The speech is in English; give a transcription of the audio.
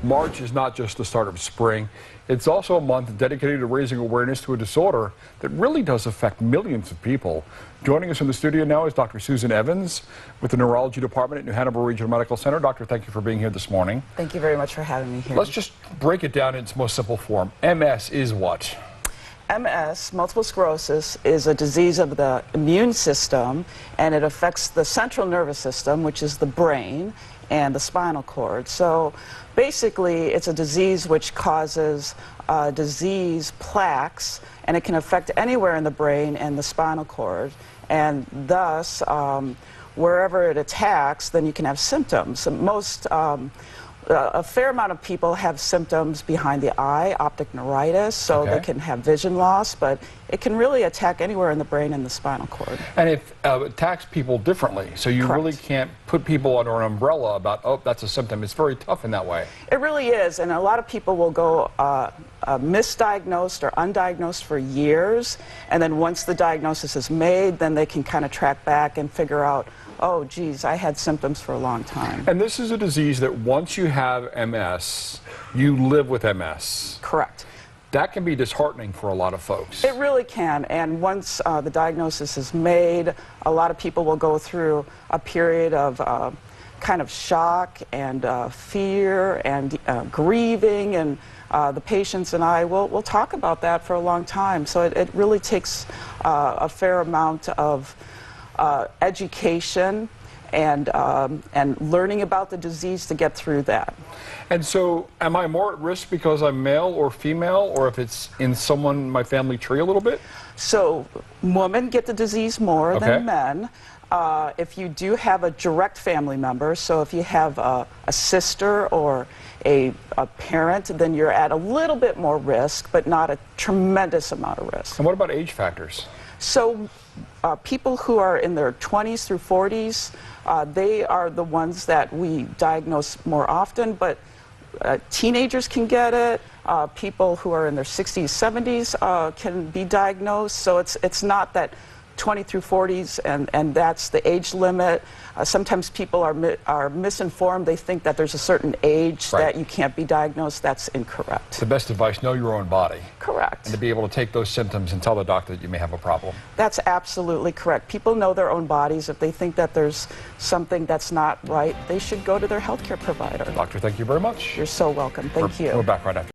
March is not just the start of spring. It's also a month dedicated to raising awareness to a disorder that really does affect millions of people. Joining us in the studio now is Dr. Susan Evans with the Neurology Department at New Hanover Regional Medical Center. Doctor, thank you for being here this morning. Thank you very much for having me here. Let's just break it down in its most simple form. MS is what? MS, multiple sclerosis, is a disease of the immune system, and it affects the central nervous system, which is the brain, and the spinal cord. So basically, it's a disease which causes disease plaques, and it can affect anywhere in the brain and the spinal cord. And thus, wherever it attacks, then you can have symptoms. A fair amount of people have symptoms behind the eye, optic neuritis, so they can have vision loss, but it can really attack anywhere in the brain and the spinal cord. And it attacks people differently, so you really can't put people under an umbrella about, oh, that's a symptom. It's very tough in that way. It really is, and a lot of people will go misdiagnosed or undiagnosed for years, and then once the diagnosis is made, then they can kind of track back and figure out, oh, geez, I had symptoms for a long time. And this is a disease that once you have MS, you live with MS. Correct. That can be disheartening for a lot of folks. It really can, and once the diagnosis is made, a lot of people will go through a period of kind of shock and fear and grieving, and the patients and I will talk about that for a long time. So it really takes a fair amount of education and learning about the disease to get through that. And so, am I more at risk because I'm male or female, or if it's in my family tree a little bit? So, women get the disease more than men. If you do have a direct family member, so if you have a sister or a parent, then you're at a little bit more risk, but not a tremendous amount of risk. And what about age factors? So people who are in their 20s through 40s, they are the ones that we diagnose more often, but teenagers can get it. People who are in their 60s, 70s can be diagnosed. So it's not that 20 through 40s and that's the age limit. Sometimes people are misinformed. They think that there's a certain age that you can't be diagnosed. That's incorrect. The best advice, know your own body. Correct. And to be able to take those symptoms and tell the doctor that you may have a problem. That's absolutely correct. People know their own bodies. If they think that there's something that's not right, they should go to their healthcare provider. Doctor, thank you very much. You're so welcome. Thank you. We're back right after.